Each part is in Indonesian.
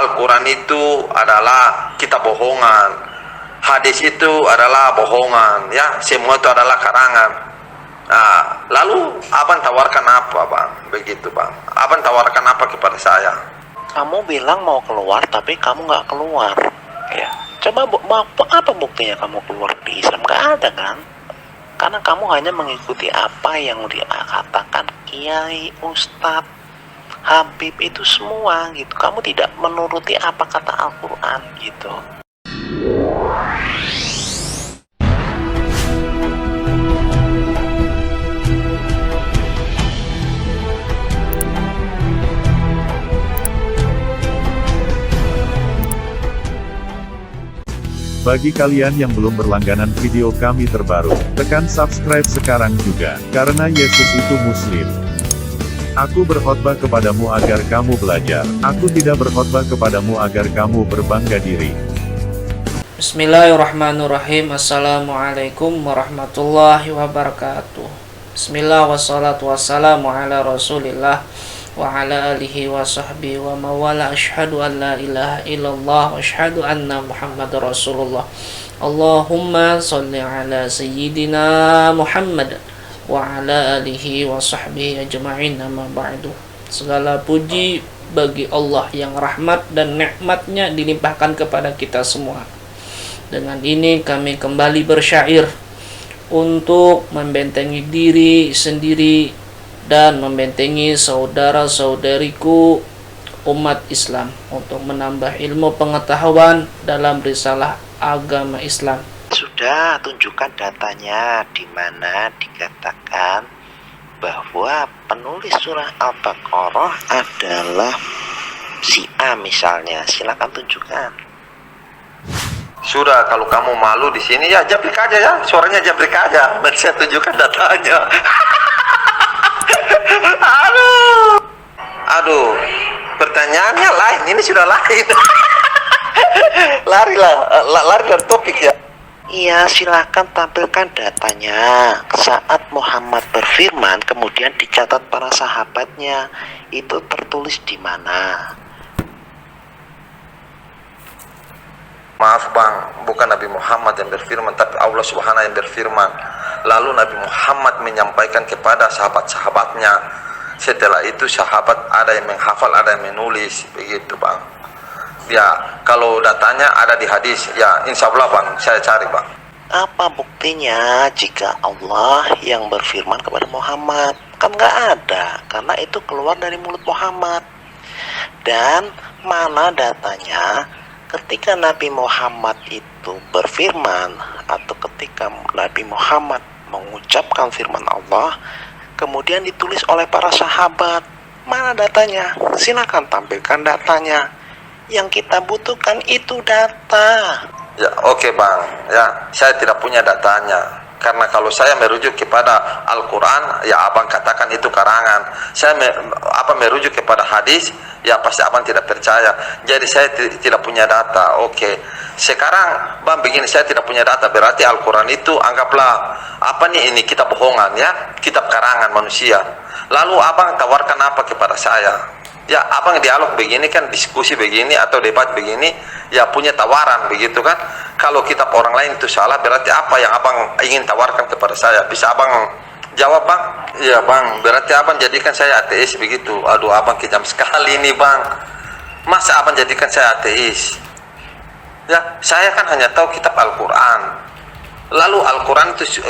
Al-Quran itu adalah kitab bohongan, hadis itu adalah bohongan, ya semua itu adalah karangan. Nah, lalu abang tawarkan apa, bang? Begitu, bang. Abang tawarkan apa kepada saya? Kamu bilang mau keluar tapi kamu nggak keluar, ya. Coba apa buktinya kamu keluar di Islam? Nggak ada kan? Karena kamu hanya mengikuti apa yang dia katakan kiai, ustadz, habib itu semua gitu. Kamu tidak menuruti apa kata Al-Quran gitu. Bagi kalian yang belum berlangganan video kami terbaru, tekan subscribe sekarang juga, karena Yesus itu Muslim. Aku berkhotbah kepadamu agar kamu belajar, aku tidak berkhotbah kepadamu agar kamu berbangga diri. Bismillahirrahmanirrahim. Assalamualaikum warahmatullahi wabarakatuh. Bismillah wassalatu wassalamu ala rasulillah wa ala alihi wa sahbihi wa mawala. Asyhadu an la ilaha illallah wa asyhadu anna muhammadar rasulullah. Allahumma salli ala sayyidina Muhammad wa ala alihi wa sahbihi ajma'in, amma ba'du. Segala puji bagi Allah yang rahmat dan nikmatnya dilimpahkan kepada kita semua. Dengan ini kami kembali bersyair untuk membentengi diri sendiri dan membentengi saudara-saudariku umat Islam untuk menambah ilmu pengetahuan dalam risalah agama Islam. Sudah tunjukkan datanya di mana dikatakan bahwa penulis surah Al-Baqarah adalah si A misalnya. Silakan tunjukkan. Sudah, kalau kamu malu di sini ya jabrik aja ya, suaranya jabrik aja. Dan saya tunjukkan datanya. Aduh, pertanyaannya lain, ini sudah lain. lari dari topik ya. Iya, silakan tampilkan datanya. Saat Muhammad berfirman, kemudian dicatat para sahabatnya, itu tertulis di mana? Maaf bang, bukan Nabi Muhammad yang berfirman, tapi Allah Subhanahu yang berfirman. Lalu Nabi Muhammad menyampaikan kepada sahabat-sahabatnya. Setelah itu sahabat ada yang menghafal, ada yang menulis, begitu bang. Ya, kalau datanya ada di hadis, ya insya Allah bang, saya cari bang. Apa buktinya jika Allah yang berfirman kepada Muhammad? Kan nggak ada, karena itu keluar dari mulut Muhammad. Dan mana datanya ketika Nabi Muhammad itu berfirman, atau ketika Nabi Muhammad mengucapkan firman Allah, kemudian ditulis oleh para sahabat? Mana datanya? Silakan tampilkan datanya. Yang kita butuhkan itu data. Ya oke bang, ya saya tidak punya datanya. Karena kalau saya merujuk kepada Al-Quran, ya abang katakan itu karangan. Saya merujuk kepada hadis, ya pasti abang tidak percaya. Jadi saya tidak punya data. Oke, sekarang bang begini, saya tidak punya data, berarti Al-Quran itu anggaplah apa nih, ini kitab bohongan ya, kitab karangan manusia. Lalu abang tawarkan apa kepada saya? Ya abang dialog begini kan, diskusi begini atau debat begini, ya punya tawaran begitu kan. Kalau kitab orang lain itu salah, berarti apa yang abang ingin tawarkan kepada saya? Bisa abang jawab bang? Iya bang, berarti abang jadikan saya ateis begitu. Aduh abang kejam sekali nih bang. Masa abang jadikan saya ateis? Ya saya kan hanya tahu kitab Al-Quran. Lalu Al-Quran itu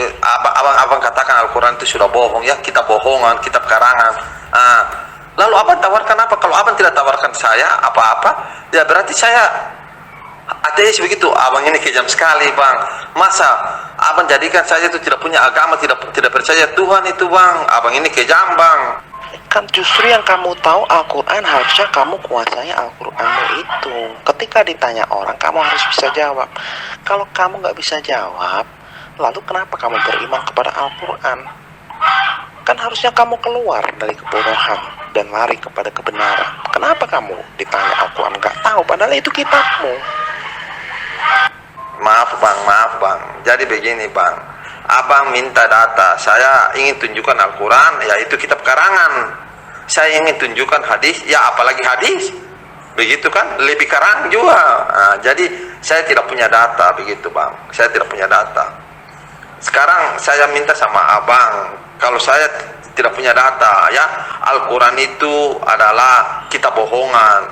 abang katakan Al-Quran itu sudah bohong ya, kitab bohongan, kitab karangan. Lalu abang tawarkan apa? Kalau abang tidak tawarkan saya apa-apa, ya berarti saya ateis begitu. Abang ini kejam sekali bang. Masa abang jadikan saya itu tidak punya agama, tidak percaya Tuhan itu bang. Abang ini kejam bang. Kan justru yang kamu tahu Al-Quran, harusnya kamu kuasai Al-Quranmu itu. Ketika ditanya orang, kamu harus bisa jawab. Kalau kamu nggak bisa jawab, lalu kenapa kamu beriman kepada Al-Quran? Kan harusnya kamu keluar dari kebodohan dan lari kepada kebenaran. Kenapa kamu ditanya Al-Quran nggak tahu, padahal itu kitabmu? Maaf bang. Jadi begini bang, abang minta data, saya ingin tunjukkan Al-Quran, ya itu kitab karangan. Saya ingin tunjukkan hadis, ya apalagi hadis. begitu kan, lebih karang juga. Nah, jadi saya tidak punya data begitu bang, saya tidak punya data. Sekarang saya minta sama abang, kalau saya tidak punya data ya, Al-Quran itu adalah kitab bohongan,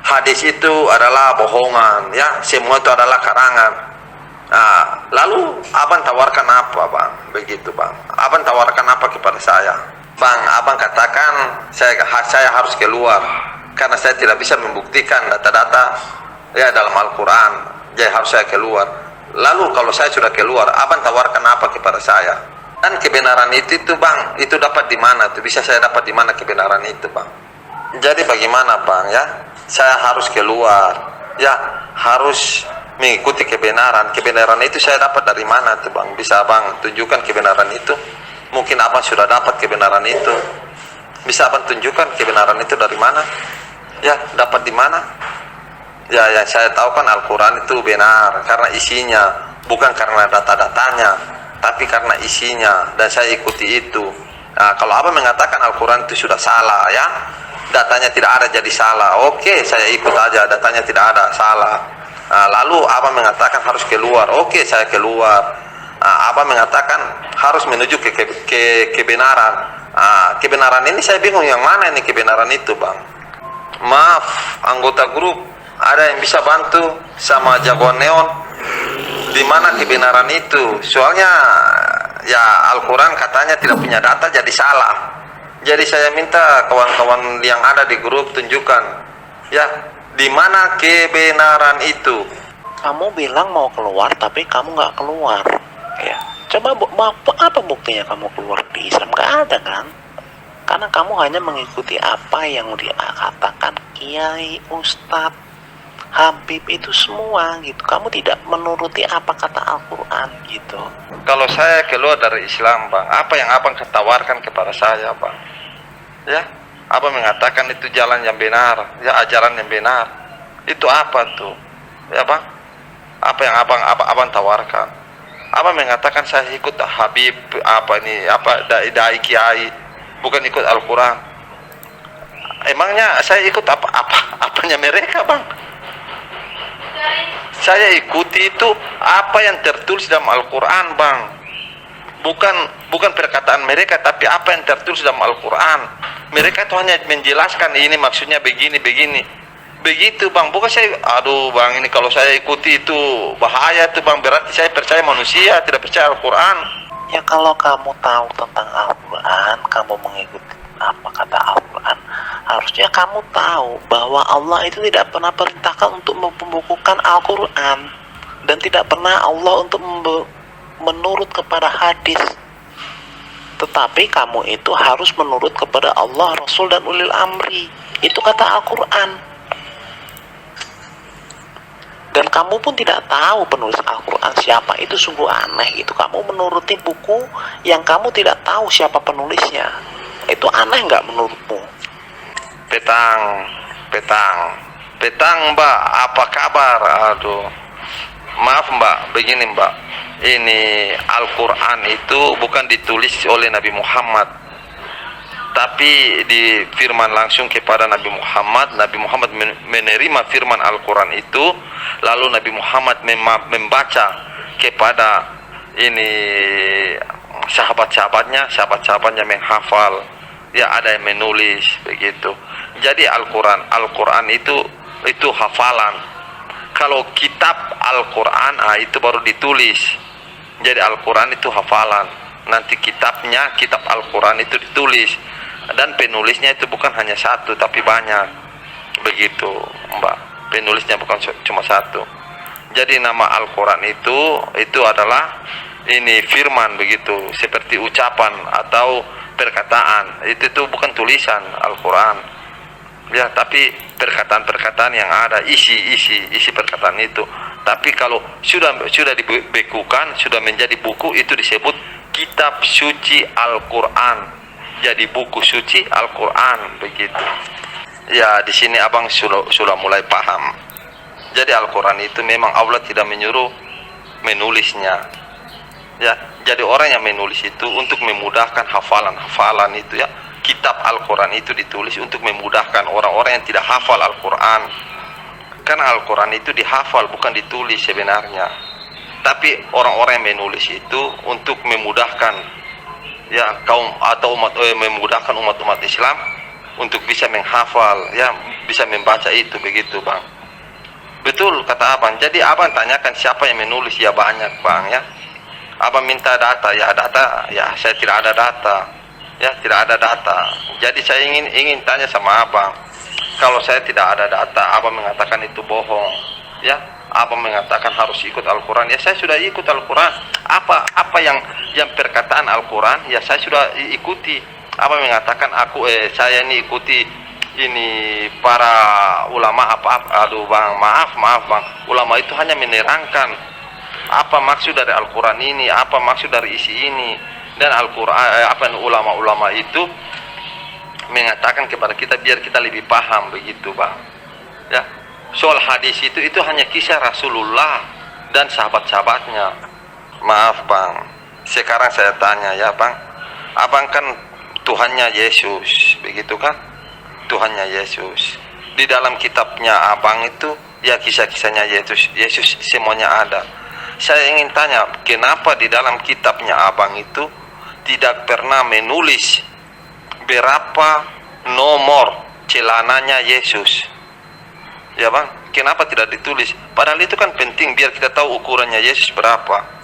hadis itu adalah bohongan ya, semua itu adalah karangan. Nah, lalu abang tawarkan apa bang, begitu bang, abang tawarkan apa kepada saya bang? Abang katakan saya harus keluar karena saya tidak bisa membuktikan data-data ya dalam Al-Quran, jadi harus saya keluar. Lalu kalau saya sudah keluar, abang tawarkan apa kepada saya? Dan kebenaran itu bang, itu dapat di mana? Itu bisa saya dapat di mana kebenaran itu bang? Jadi bagaimana bang ya? Saya harus keluar, ya harus mengikuti kebenaran. Kebenaran itu saya dapat dari mana tuh bang? Bisa abang tunjukkan kebenaran itu? Mungkin abang sudah dapat kebenaran itu. Bisa abang tunjukkan kebenaran itu dari mana? Ya, dapat di mana? Ya, yang saya tahu kan Al-Quran itu benar karena isinya, bukan karena data-datanya, tapi karena isinya, dan saya ikuti itu. Nah, kalau abang mengatakan Al-Quran itu sudah salah ya, datanya tidak ada jadi salah, oke, saya ikut aja, datanya tidak ada, salah. Nah, lalu abang mengatakan harus keluar, oke, saya keluar. Nah, abang mengatakan harus menuju ke kebenaran. Nah, kebenaran ini saya bingung yang mana ini kebenaran itu bang. Maaf, anggota grup, ada yang bisa bantu sama jagoan neon di mana kebenaran itu? Soalnya ya Al-Quran katanya tidak punya data jadi salah. Jadi saya minta kawan-kawan yang ada di grup tunjukkan ya di mana kebenaran itu. Kamu bilang mau keluar tapi kamu nggak keluar ya. Coba apa buktinya kamu keluar di Islam? Nggak ada kan? Karena kamu hanya mengikuti apa yang dikatakan kiai, ustadz, habib itu semua gitu. Kamu tidak menuruti apa kata Al-Quran gitu. Kalau saya keluar dari Islam bang, apa yang abang tawarkan kepada saya bang? Ya, abang mengatakan itu jalan yang benar, ya ajaran yang benar. Itu apa tuh? Ya bang, apa yang abang tawarkan? Abang mengatakan saya ikut habib, dai kiai, bukan ikut Al-Quran. Emangnya saya ikut apanya mereka bang? Saya ikuti itu apa yang tertulis dalam Al-Quran bang, bukan perkataan mereka, tapi apa yang tertulis dalam Al-Quran. Mereka itu hanya menjelaskan ini maksudnya begini begitu bang. Bukan saya, aduh bang, ini kalau saya ikuti itu bahaya tuh bang, berarti saya percaya manusia, tidak percaya Al-Quran. Ya kalau kamu tahu tentang Al-Quran, kamu mengikuti apa kata Al-Quran, harusnya kamu tahu bahwa Allah itu tidak pernah perintahkan untuk membukukan Al-Quran, dan tidak pernah Allah untuk menurut kepada hadis. Tetapi kamu itu harus menurut kepada Allah, Rasul, dan ulil amri. Itu kata Al-Quran. Dan kamu pun tidak tahu penulis Al-Quran siapa, itu sungguh aneh gitu. Kamu menuruti buku yang kamu tidak tahu siapa penulisnya. Itu aneh nggak menurutmu? Petang mbak, apa kabar? Aduh, maaf mbak, begini mbak, ini Al-Quran itu bukan ditulis oleh Nabi Muhammad, tapi difirman langsung kepada Nabi Muhammad. Nabi Muhammad menerima firman Al-Quran itu, lalu Nabi Muhammad membaca kepada ini sahabat-sahabatnya menghafal, ya ada yang menulis begitu. Jadi Al-Quran itu hafalan. Kalau kitab Al-Quran itu baru ditulis. Jadi Al-Quran itu hafalan. Nanti kitab Al-Quran itu ditulis, dan penulisnya itu bukan hanya satu tapi banyak begitu mbak. Penulisnya bukan cuma satu. Jadi nama Al-Quran itu adalah ini firman begitu, seperti ucapan atau perkataan. Itu bukan tulisan Al-Quran ya, tapi perkataan-perkataan yang ada, isi perkataan itu. Tapi kalau sudah dibekukan, sudah menjadi buku, itu disebut kitab suci Al-Quran. Jadi buku suci Al-Quran begitu. Ya, di sini abang sudah mulai paham. Jadi Al-Quran itu memang Allah tidak menyuruh menulisnya. Ya, jadi orang yang menulis itu untuk memudahkan hafalan itu ya. kitab Al-Quran itu ditulis untuk memudahkan orang-orang yang tidak hafal Al-Quran. Karena Al-Quran itu dihafal, bukan ditulis sebenarnya. Tapi orang-orang yang menulis itu untuk memudahkan ya kaum atau memudahkan umat-umat Islam untuk bisa menghafal, ya bisa membaca itu, begitu Bang. Betul kata Abang. Jadi Abang tanyakan siapa yang menulis, ya banyak Bang ya. Abang minta data, ya saya tidak ada data. Ya tidak ada data. Jadi saya ingin tanya sama Abang. Kalau saya tidak ada data, Abang mengatakan itu bohong. Ya, Abang mengatakan harus ikut Al-Quran. Ya saya sudah ikut Al-Quran. Apa yang perkataan Al-Quran, ya saya sudah ikuti. Abang mengatakan saya ini ikuti ini para ulama aduh Bang, maaf Bang. Ulama itu hanya menerangkan apa maksud dari Al-Quran ini, apa maksud dari isi ini. Dan Al-Quran ulama-ulama itu mengatakan kepada kita biar kita lebih paham, begitu Bang. Ya, soal hadis itu hanya kisah Rasulullah dan sahabat-sahabatnya. Maaf Bang, sekarang saya tanya ya Bang, Abang kan Tuhannya Yesus, begitu kan? Tuhannya Yesus. Di dalam kitabnya Abang itu ya kisah-kisahnya Yesus semuanya ada. Saya ingin tanya, kenapa di dalam kitabnya Abang itu tidak pernah menulis berapa nomor celananya Yesus? Ya Bang, kenapa tidak ditulis? Padahal itu kan penting biar kita tahu ukurannya Yesus berapa.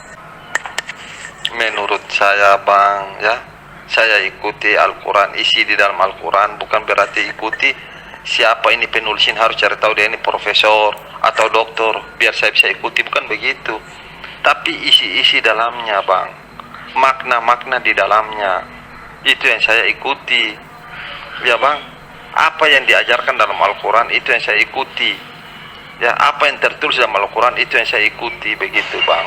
Menurut saya Bang, ya saya ikuti Al-Quran, isi di dalam Al-Quran, bukan berarti ikuti siapa ini penulisin harus cari tahu dia ini profesor atau doktor biar saya bisa ikuti, bukan begitu. Tapi isi-isi dalamnya Bang, makna-makna di dalamnya, itu yang saya ikuti. Ya Bang, apa yang diajarkan dalam Al-Quran itu yang saya ikuti. Ya, apa yang tertulis dalam Al-Quran itu yang saya ikuti, begitu Bang.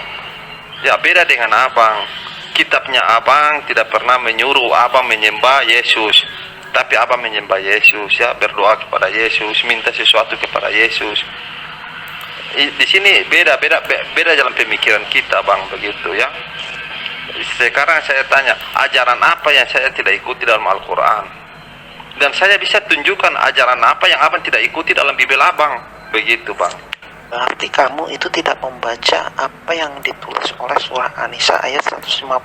Ya, beda dengan Abang. Kitabnya Abang tidak pernah menyuruh Abang menyembah Yesus, tapi Abang menyembah Yesus, ya berdoa kepada Yesus, minta sesuatu kepada Yesus. Di sini beda dalam pemikiran kita Bang, begitu ya. Sekarang saya tanya, ajaran apa yang saya tidak ikuti dalam Al-Quran? Dan saya bisa tunjukkan ajaran apa yang Abang tidak ikuti dalam Bibel Abang, begitu Bang. Berarti kamu itu tidak membaca apa yang ditulis oleh surah An-Nisa ayat 150,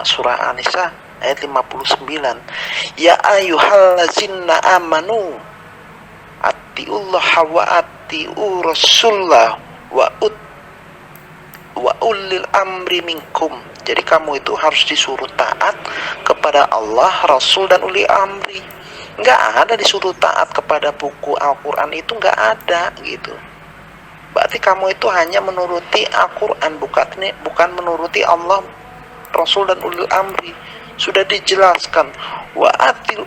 surah An-Nisa ayat 59. Ya ayyuhallazina amanu atiullah wa atiu rasulullah wa ulil amri minkum. Jadi kamu itu harus disuruh taat kepada Allah, Rasul, dan uli amri. Nggak ada disuruh taat kepada buku Al-Quran, itu nggak ada gitu. Berarti kamu itu hanya menuruti Al-Quran, bukan menuruti Allah, Rasul, dan ulil amri. Sudah dijelaskan wa atiu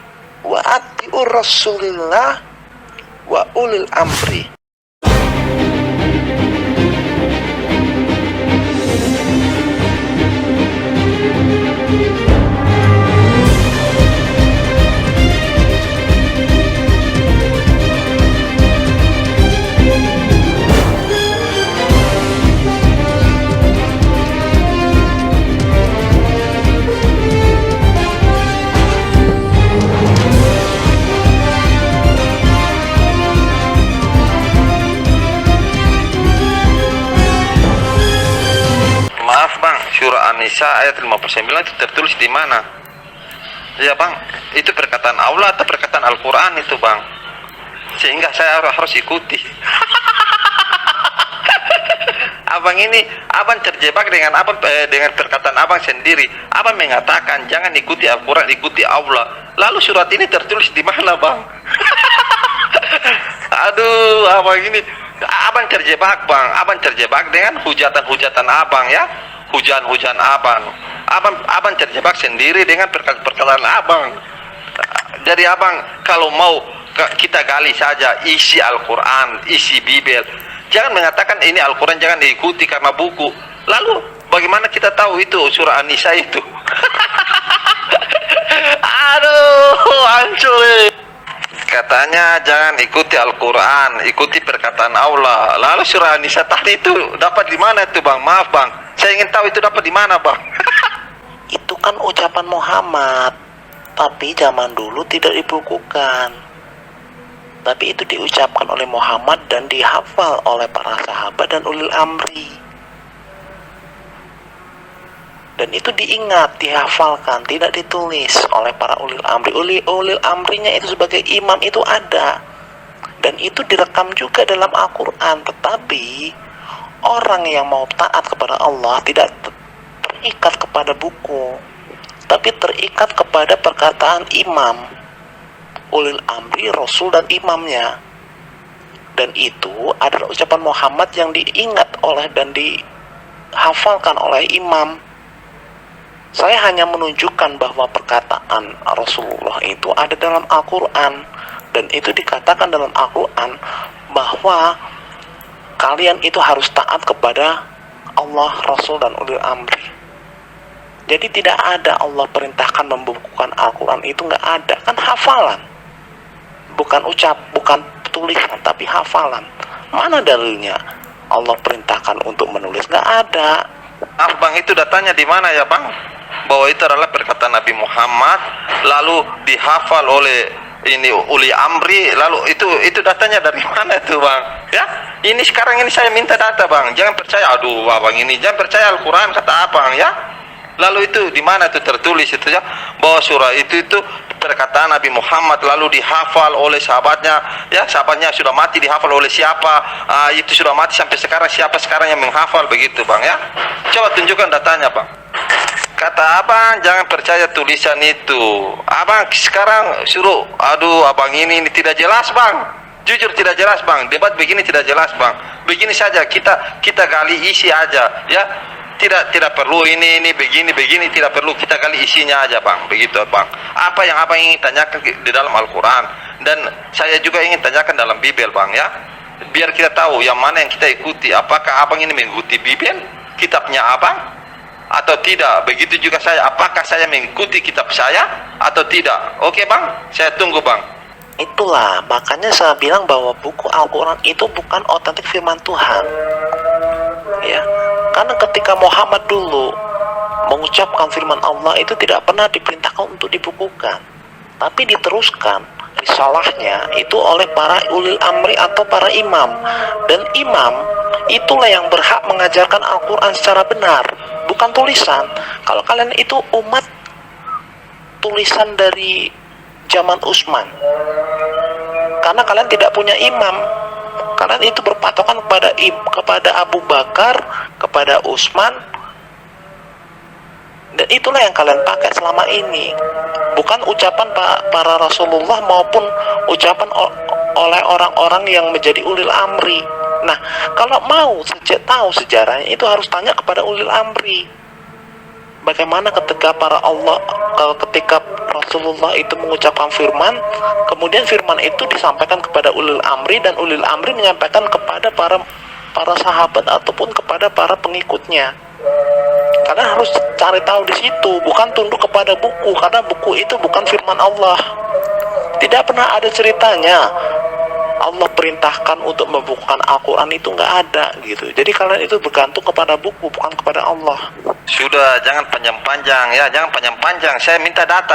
rasulillah wa ulil amri. Surah An-Nisa ayat 59 itu tertulis di mana? Ya Bang, itu perkataan Allah atau perkataan Al-Quran itu Bang? Sehingga saya harus ikuti. Abang terjebak dengan perkataan Abang sendiri. Abang mengatakan jangan ikuti Al-Quran, ikuti Allah. Lalu surat ini tertulis di mana Bang? Aduh, Abang terjebak Bang. Abang terjebak dengan hujatan-hujatan Abang ya. Hujan-hujan Abang terjebak sendiri dengan perkataan Abang. Jadi Abang kalau mau kita gali saja isi Al-Quran, isi Bibel. Jangan mengatakan ini Al-Quran jangan diikuti karena buku. Lalu bagaimana kita tahu itu surah An-Nisa itu? Aduh, hancur. Katanya jangan ikuti Al-Quran, ikuti perkataan Allah. Lalu surah An-Nisa tadi itu dapat di mana itu Bang? Maaf Bang, saya ingin tahu itu dapat di mana Bang? Itu kan ucapan Muhammad. Tapi zaman dulu tidak dibukukan, tapi itu diucapkan oleh Muhammad dan dihafal oleh para sahabat dan ulil amri. Dan itu diingat, dihafalkan, tidak ditulis oleh para ulil amri. Ulil amrinya itu sebagai imam itu ada, dan itu direkam juga dalam Al-Quran. Tetapi orang yang mau taat kepada Allah tidak terikat kepada buku, tapi terikat kepada perkataan imam, ulil amri, rasul dan imamnya. Dan itu adalah ucapan Muhammad yang diingat oleh dan dihafalkan oleh imam. Saya hanya menunjukkan bahwa perkataan Rasulullah itu ada dalam Al-Quran, dan itu dikatakan dalam Al-Quran bahwa kalian itu harus taat kepada Allah, Rasul dan ulil amri. Jadi tidak ada Allah perintahkan membukukan Al-Quran, itu nggak ada. Kan hafalan, bukan bukan tulisan, tapi hafalan. Mana dalilnya Allah perintahkan untuk menulis? Nggak ada. Bang, itu datanya di mana ya Bang? Bahwa itu adalah perkataan Nabi Muhammad, lalu dihafal oleh uli amri, lalu itu datanya dari mana itu Bang? Ya, ini sekarang ini saya minta data Bang. Jangan percaya, aduh Abang ini, jangan percaya Al-Quran kata Abang ya. Lalu itu di mana itu tertulis itu ya, bahwa surah itu perkataan Nabi Muhammad, lalu dihafal oleh sahabatnya, ya sahabatnya sudah mati, dihafal oleh siapa, itu sudah mati sampai sekarang, siapa sekarang yang menghafal, begitu Bang ya. Coba tunjukkan datanya Bang. Kata Abang jangan percaya tulisan itu. Abang sekarang suruh, aduh Abang ini tidak jelas Bang, jujur tidak jelas Bang, debat begini tidak jelas Bang. Begini saja kita gali isi aja ya. Tidak perlu ini begini tidak perlu, kita kali isinya aja Bang, begitu Bang. Apa yang Abang ingin tanyakan di dalam Al-Quran, dan saya juga ingin tanyakan dalam Bibel Bang ya, biar kita tahu yang mana yang kita ikuti. Apakah Abang ini mengikuti Bibel, kitabnya Abang, atau tidak? Begitu juga saya, apakah saya mengikuti kitab saya atau tidak? Oke Bang, saya tunggu Bang. Itulah makanya saya bilang bahwa buku Al-Quran itu bukan otentik firman Tuhan ya. Karena ketika Muhammad dulu mengucapkan firman Allah itu tidak pernah diperintahkan untuk dibukukan, tapi diteruskan risalahnya itu oleh para ulil amri atau para imam. Dan imam itulah yang berhak mengajarkan Al-Quran secara benar, bukan tulisan. Kalau kalian itu umat tulisan dari zaman Utsman, karena kalian tidak punya imam, kalian itu berpatokan kepada Abu Bakar, kepada Utsman, dan itulah yang kalian pakai selama ini, bukan ucapan para Rasulullah maupun ucapan oleh orang-orang yang menjadi ulil amri. Nah, kalau mau tahu sejarahnya itu harus tanya kepada ulil amri. Bagaimana ketika ketika Rasulullah itu mengucapkan firman, kemudian firman itu disampaikan kepada ulil amri, dan ulil amri menyampaikan kepada para sahabat ataupun kepada para pengikutnya. Karena harus cari tahu di situ, bukan tunduk kepada buku, karena buku itu bukan firman Allah. Tidak pernah ada ceritanya Allah perintahkan untuk membukukan Al-Quran, itu nggak ada gitu. Jadi kalian itu bergantung kepada buku, bukan kepada Allah. Sudah, jangan panjang-panjang ya, jangan panjang-panjang. Saya minta data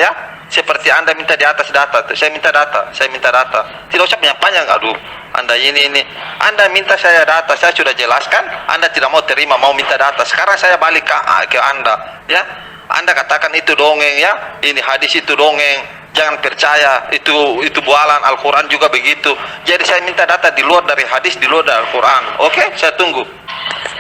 ya. Seperti Anda minta di atas data, saya minta data. Tidak usah panjang-panjang. Aduh, Anda ini. Anda minta saya data, saya sudah jelaskan. Anda tidak mau terima, mau minta data. Sekarang saya balik ke Anda ya. Anda katakan itu dongeng ya, ini hadis itu dongeng. Jangan percaya, itu bualan. Al-Quran juga begitu. Jadi saya minta data di luar dari hadis, di luar dari Al-Quran. Oke, saya tunggu.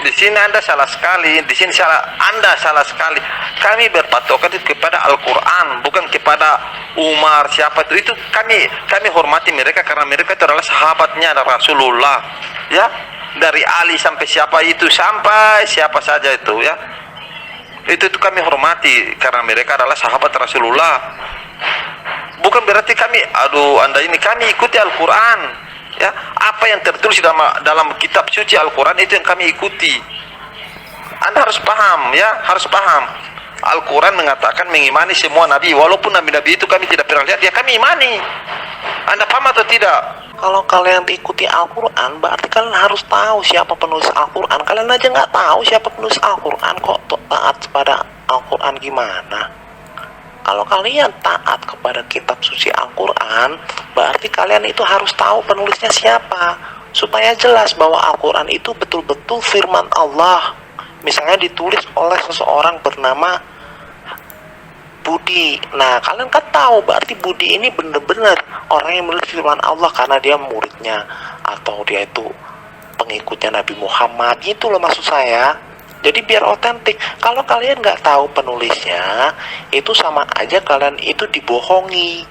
Di sini Anda salah sekali, Anda salah sekali. Kami berpatokan kepada Al-Quran, bukan kepada Umar siapa itu. Kami hormati mereka karena mereka itu adalah sahabatnya Rasulullah. Ya, dari Ali sampai siapa saja itu ya. Itu kami hormati karena mereka adalah sahabat Rasulullah. Bukan berarti kami ikuti Al-Quran ya. Apa yang tertulis dalam kitab suci Al-Quran itu yang kami ikuti. Anda harus paham ya, harus paham. Al-Quran mengatakan mengimani semua nabi, walaupun nabi-nabi itu kami tidak pernah lihat, ya kami imani. Anda paham atau tidak? Kalau kalian ikuti Al-Quran, berarti kalian harus tahu siapa penulis Al-Quran. Kalian aja nggak tahu siapa penulis Al-Quran, kok taat pada Al-Quran gimana? Kalau kalian taat kepada kitab suci Al-Quran, berarti kalian itu harus tahu penulisnya siapa, supaya jelas bahwa Al-Quran itu betul-betul firman Allah. Misalnya ditulis oleh seseorang bernama Budi. Nah, kalian kan tahu berarti Budi ini benar-benar orang yang menulis firman Allah karena dia muridnya atau dia itu pengikutnya Nabi Muhammad. Itu loh maksud saya. Jadi biar otentik. Kalau kalian nggak tahu penulisnya, itu sama aja kalian itu dibohongi.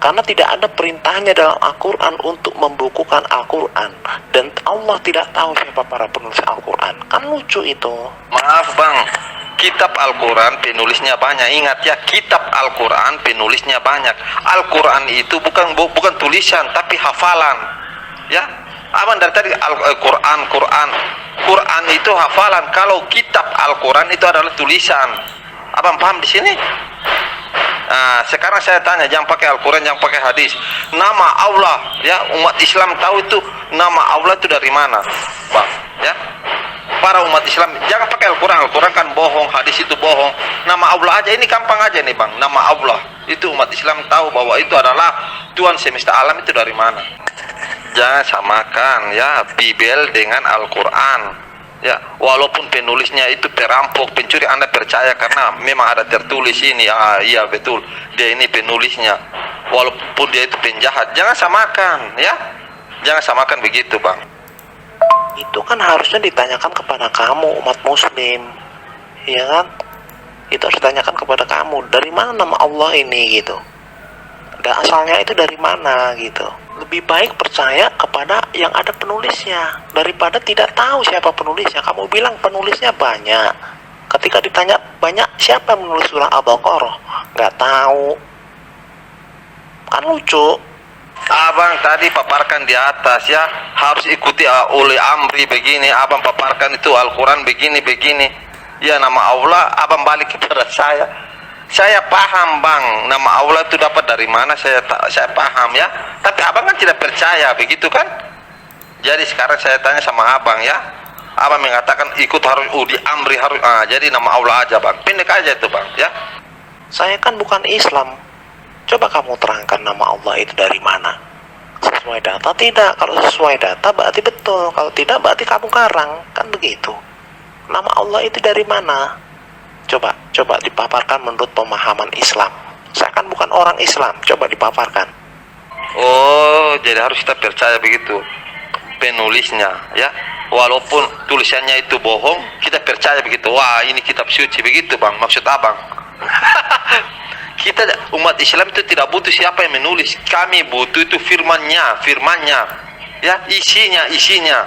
Karena tidak ada perintahnya dalam Al-Quran untuk membukukan Al-Quran. Dan Allah tidak tahu siapa para penulis Al-Quran. Kan lucu itu. Maaf bang, kitab Al-Quran penulisnya banyak. Ingat ya, kitab Al-Quran penulisnya banyak. Al-Quran itu bukan tulisan, tapi hafalan. Ya, abang dari tadi Quran itu hafalan. Kalau kitab Al-Quran itu adalah tulisan. Abang paham di sini? Nah, sekarang saya tanya, jangan pakai Al-Quran, jangan pakai hadis. Nama Allah, ya, umat Islam tahu itu nama Allah itu dari mana, bang? Ya, para umat Islam jangan pakai Al-Quran. Al-Quran kan bohong, hadis itu bohong. Nama Allah aja ini gampang aja nih bang. Nama Allah itu umat Islam tahu bahwa itu adalah Tuhan semesta alam, itu dari mana? Jangan samakan ya Bible dengan Al-Quran. Ya, walaupun penulisnya itu perampok, pencuri, Anda percaya karena memang ada tertulis ini. Iya betul, dia ini penulisnya. Walaupun dia itu penjahat, jangan samakan ya. Jangan samakan begitu, bang. Itu kan harusnya ditanyakan kepada kamu, umat muslim. Iya kan? Itu harus ditanyakan kepada kamu, dari mana nama Allah ini gitu. Dan asalnya itu dari mana gitu. Lebih baik percaya kepada yang ada penulisnya daripada tidak tahu siapa penulisnya. Kamu bilang penulisnya banyak, ketika ditanya banyak siapa yang menulis surah Al-Baqarah, nggak tahu. Kan lucu. Abang tadi paparkan di atas ya, harus ikuti oleh amri begini. Abang paparkan itu Al-Quran begini. Ya, nama Allah abang balik kepada saya. Saya paham bang, nama Allah itu dapat dari mana, saya paham ya. Tapi abang kan tidak percaya, begitu kan? Jadi sekarang saya tanya sama abang ya. Abang mengatakan ikut harus di amri harus. Jadi nama Allah aja bang, pendek aja itu bang ya. Saya kan bukan Islam. Coba kamu terangkan nama Allah itu dari mana. Sesuai data tidak. Kalau sesuai data berarti betul. Kalau tidak berarti kamu karang. Kan begitu. Nama Allah itu dari mana? Coba dipaparkan menurut pemahaman Islam. Saya kan bukan orang Islam. Coba dipaparkan. Oh, jadi harus kita percaya begitu penulisnya ya. Walaupun tulisannya itu bohong, kita percaya begitu. Wah, ini kitab suci begitu bang. Maksud abang. Kita umat Islam itu tidak butuh siapa yang menulis. Kami butuh itu firmannya. Ya, isinya.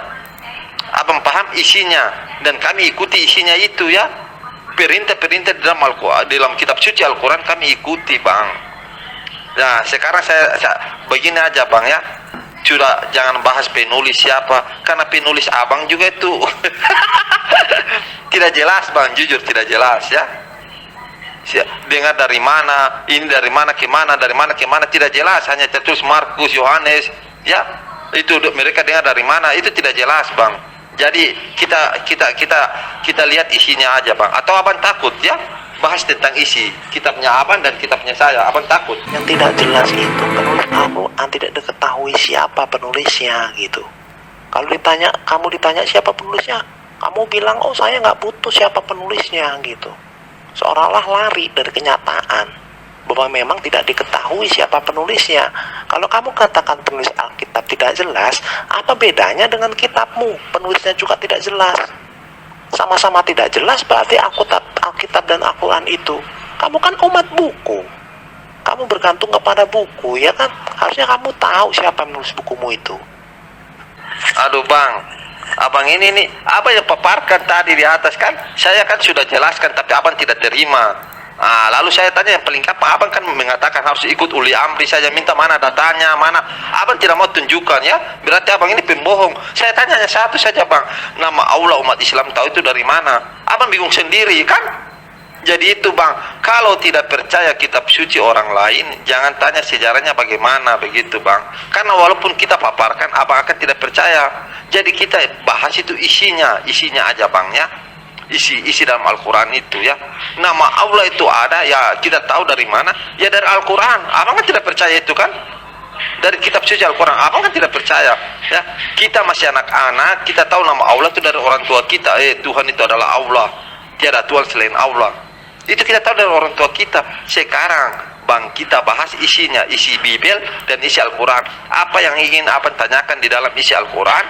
Abang paham isinya. Dan kami ikuti isinya itu ya. Perintah-perintah dalam kitab suci Al-Quran kami ikuti bang. Nah sekarang saya begini aja bang ya, sudah jangan bahas penulis siapa, karena penulis abang juga itu tidak jelas bang, jujur tidak jelas ya. Dengar dari mana, ini dari mana ke mana tidak jelas, hanya tertulis Markus, Yohanes ya. Itu mereka dengar dari mana, itu tidak jelas bang. Jadi kita lihat isinya aja bang. Atau abang takut ya bahas tentang isi kitabnya abang dan kitabnya saya, abang takut? Yang tidak jelas itu penulis Al-Quran tidak diketahui siapa penulisnya gitu. Kalau kamu ditanya siapa penulisnya, kamu bilang oh saya nggak butuh siapa penulisnya gitu. Seolah-olah lari dari kenyataan bahwa memang tidak diketahui siapa penulisnya. Kalau kamu katakan penulis Alkitab tidak jelas, apa bedanya dengan kitabmu? Penulisnya juga tidak jelas. Sama-sama tidak jelas, berarti Alkitab dan Al-Quran itu. Kamu kan umat buku. Kamu bergantung kepada buku, ya kan? Harusnya kamu tahu siapa menulis bukumu itu. Aduh bang, abang ini nih, apa yang paparkan tadi di atas kan? Saya kan sudah jelaskan, tapi abang tidak terima. Lalu saya tanya yang paling apa, abang kan mengatakan harus ikut uli amri saja, minta mana datanya, mana. Abang tidak mau tunjukkan ya, berarti abang ini pembohong. Saya tanya hanya satu saja bang, nama Allah umat Islam tahu itu dari mana? Abang bingung sendiri kan? Jadi itu bang, kalau tidak percaya kitab suci orang lain, jangan tanya sejarahnya bagaimana begitu bang. Karena walaupun kita paparkan, abang akan tidak percaya. Jadi kita bahas itu isinya aja bang ya. isi dalam Al-Quran itu ya. Nama Allah itu ada ya, kita tahu dari mana? Ya dari Al-Quran. Abang kan tidak percaya itu kan? Dari kitab suci Al-Quran. Abang kan tidak percaya ya. Kita masih anak-anak, kita tahu nama Allah itu dari orang tua kita. Tuhan itu adalah Allah, tiada Tuhan selain Allah. Itu kita tahu dari orang tua kita. Sekarang Bang, kita bahas isinya, isi Bible dan isi Al-Quran. Apa yang ingin abang tanyakan di dalam isi Al-Quran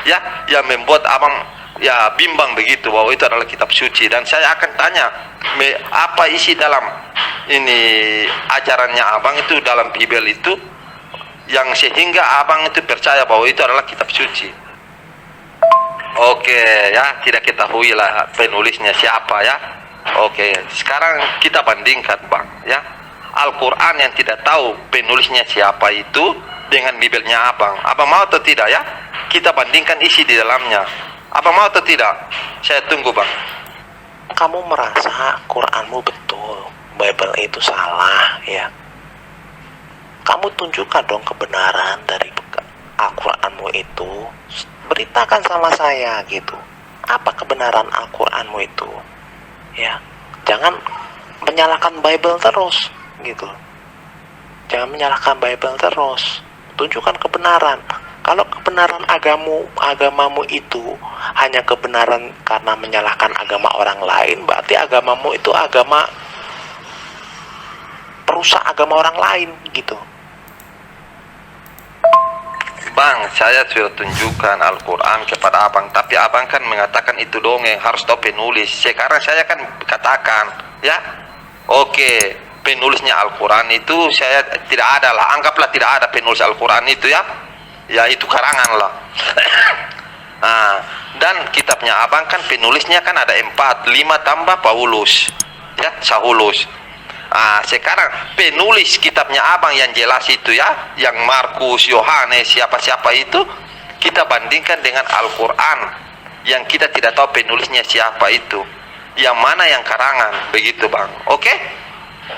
ya, yang membuat abang ya bimbang begitu bahwa itu adalah kitab suci. Dan saya akan tanya apa isi dalam ini ajarannya abang itu dalam Bible itu yang sehingga abang itu percaya bahwa itu adalah kitab suci. Oke ya, tidak ketahui lah penulisnya siapa ya. Oke, sekarang kita bandingkan Bang ya, Al-Quran yang tidak tahu penulisnya siapa itu dengan Bible-nya abang. Abang mau atau tidak ya? Kita bandingkan isi di dalamnya. Abang mau atau tidak? Saya tunggu Bang. Kamu merasa Quranmu betul, Bible itu salah ya. Kamu tunjukkan dong kebenaran dari Al-Quranmu itu. Beritakan sama saya gitu. Apa kebenaran Al-Quranmu itu? Ya, jangan menyalahkan Bible terus gitu. Jangan menyalahkan Bible terus. Tunjukkan kebenaran. Kalau kebenaran agamamu itu hanya kebenaran karena menyalahkan agama orang lain, berarti agamamu itu agama perusak agama orang lain gitu. Bang, saya sudah tunjukkan Al-Quran kepada abang, tapi abang kan mengatakan itu dongeng, harus tahu penulis. Sekarang saya kan katakan ya, oke, penulisnya Al-Quran itu saya tidak ada lah, anggaplah tidak ada penulis Al-Quran itu ya, ya itu karangan lah. Nah, dan kitabnya abang kan penulisnya kan ada 4, 5 tambah Paulus ya, Saulus. Nah, sekarang penulis kitabnya abang yang jelas itu ya, yang Markus, Yohanes, siapa-siapa itu, kita bandingkan dengan Al-Quran yang kita tidak tahu penulisnya siapa itu, yang mana yang karangan, begitu Bang. Oke?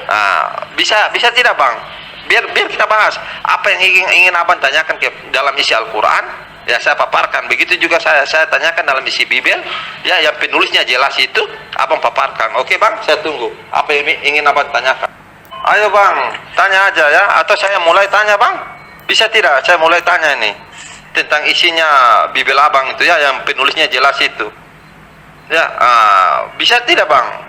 Nah, bisa tidak Bang? Biar kita bahas apa yang ingin abang tanyakan ke dalam isi Al-Quran. Ya saya paparkan, begitu juga saya tanyakan dalam isi Bible ya, yang penulisnya jelas itu abang paparkan. Oke Bang, saya tunggu apa yang ingin abang tanyakan. Ayo Bang, tanya aja ya, atau saya mulai tanya Bang, bisa tidak saya mulai tanya ini tentang isinya Bible abang itu ya, yang penulisnya jelas itu ya. Bisa tidak Bang?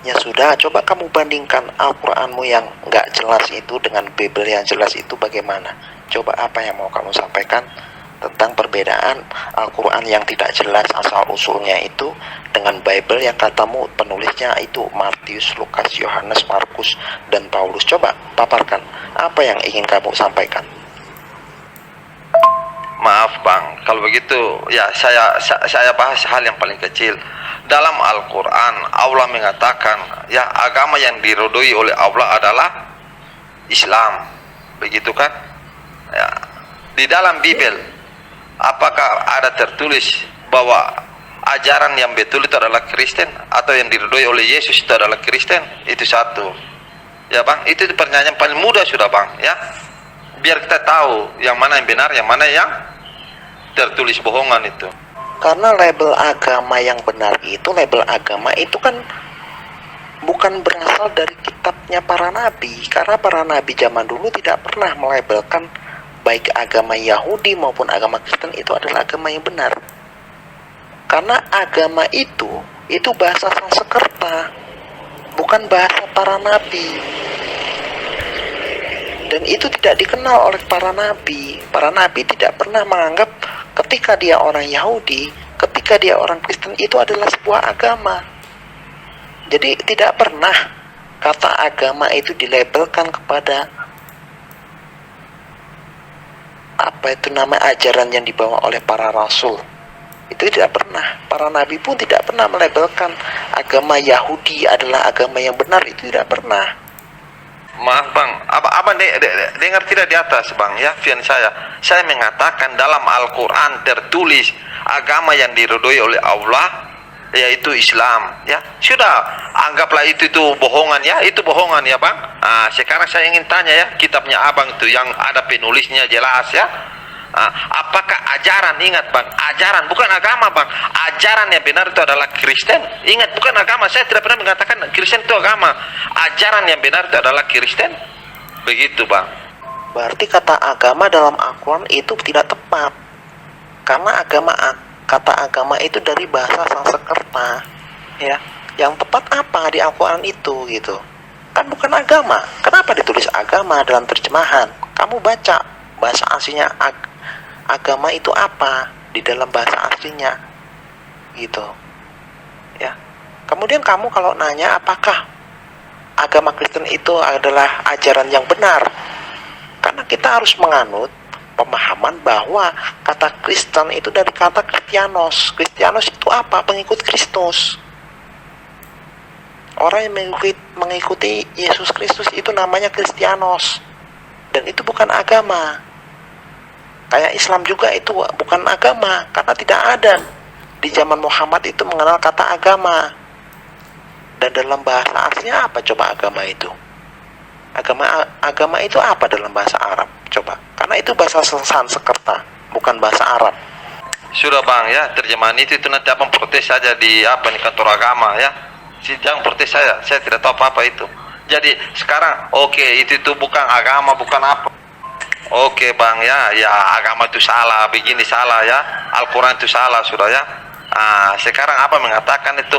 Ya sudah, coba kamu bandingkan Al-Quranmu yang nggak jelas itu dengan Bible yang jelas itu bagaimana? Coba apa yang mau kamu sampaikan tentang perbedaan Al-Quran yang tidak jelas asal-usulnya itu dengan Bible yang katamu penulisnya itu Matius, Lukas, Yohanes, Markus, dan Paulus. Coba paparkan apa yang ingin kamu sampaikan. Maaf Bang, kalau begitu ya saya bahas hal yang paling kecil. Dalam Al-Quran Allah mengatakan ya, agama yang diridhoi oleh Allah adalah Islam, begitu kan ya. Di dalam Bible apakah ada tertulis bahwa ajaran yang betul itu adalah Kristen, atau yang diridhoi oleh Yesus itu adalah Kristen? Itu satu ya Bang. Itu pertanyaan paling mudah sudah Bang ya, biar kita tahu yang mana yang benar, yang mana yang tertulis bohongan itu. Karena label agama yang benar itu, label agama itu kan bukan berasal dari kitabnya para nabi. Karena para nabi zaman dulu tidak pernah melabelkan baik agama Yahudi maupun agama Kristen itu adalah agama yang benar. Karena agama itu bahasa Sanskerta, bukan bahasa para nabi. Dan itu tidak dikenal oleh para nabi. Para nabi tidak pernah menganggap ketika dia orang Yahudi, ketika dia orang Kristen itu adalah sebuah agama. Jadi tidak pernah kata agama itu dilabelkan kepada apa itu nama ajaran yang dibawa oleh para rasul. Itu tidak pernah. Para nabi pun tidak pernah melabelkan agama Yahudi adalah agama yang benar, itu tidak pernah. Maaf Bang, abang dengar tidak di atas Bang ya, firman saya mengatakan dalam Al-Quran tertulis agama yang diridhoi oleh Allah yaitu Islam ya. Sudah, anggaplah itu bohongan ya, itu bohongan ya Bang. Sekarang saya ingin tanya ya, kitabnya abang itu yang ada penulisnya jelas ya. Apakah ajaran, ingat bang, ajaran bukan agama bang, ajaran yang benar itu adalah Kristen, ingat bukan agama. Saya tidak pernah mengatakan Kristen itu agama, ajaran yang benar itu adalah Kristen, begitu bang. Berarti kata agama dalam Al-Quran itu tidak tepat, karena kata agama itu dari bahasa Sanskerta, ya. Yang tepat apa di Al-Quran itu gitu? Kan bukan agama. Kenapa ditulis agama dalam terjemahan? Kamu baca bahasa aslinya agama itu apa di dalam bahasa aslinya, gitu, ya. Kemudian kamu kalau nanya apakah agama Kristen itu adalah ajaran yang benar, karena kita harus menganut pemahaman bahwa kata Kristen itu dari kata Kristianos. Kristianos itu apa? Pengikut Kristus. Orang yang mengikuti Yesus Kristus itu namanya Kristianos. Dan itu bukan agama. Kayak Islam juga itu bukan agama, karena tidak ada di zaman Muhammad itu mengenal kata agama. Dan dalam bahasa aslinya apa coba agama itu? Agama itu apa dalam bahasa Arab? Coba. Karena itu bahasa Sanskerta, bukan bahasa Arab. Sudah bang ya, terjemahan itu nanti abang protes saja di kantor agama ya. Jangan protes saya tidak tahu apa-apa itu. Jadi sekarang itu bukan agama, bukan apa. Bang ya agama itu salah, begini salah ya, Al-Quran itu salah sudah ya. Sekarang apa mengatakan itu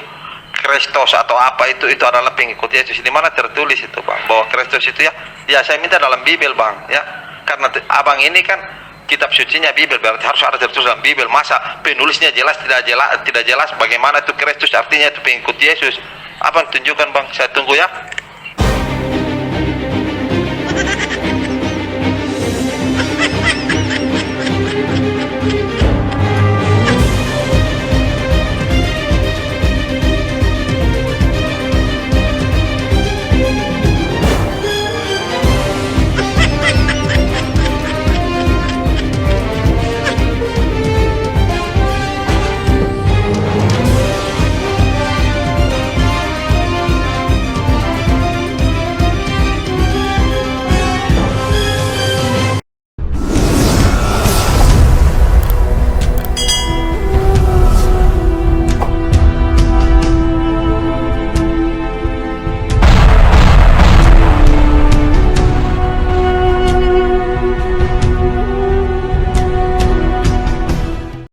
Kristus atau apa itu adalah pengikut Yesus. Di mana tertulis itu bang bahwa Kristus itu ya saya minta dalam Bible bang ya, karena abang ini kan kitab sucinya Bible, berarti harus ada tertulis dalam Bible. Masa penulisnya tidak jelas bagaimana itu Kristus, artinya itu pengikut Yesus. Abang tunjukkan bang, saya tunggu ya.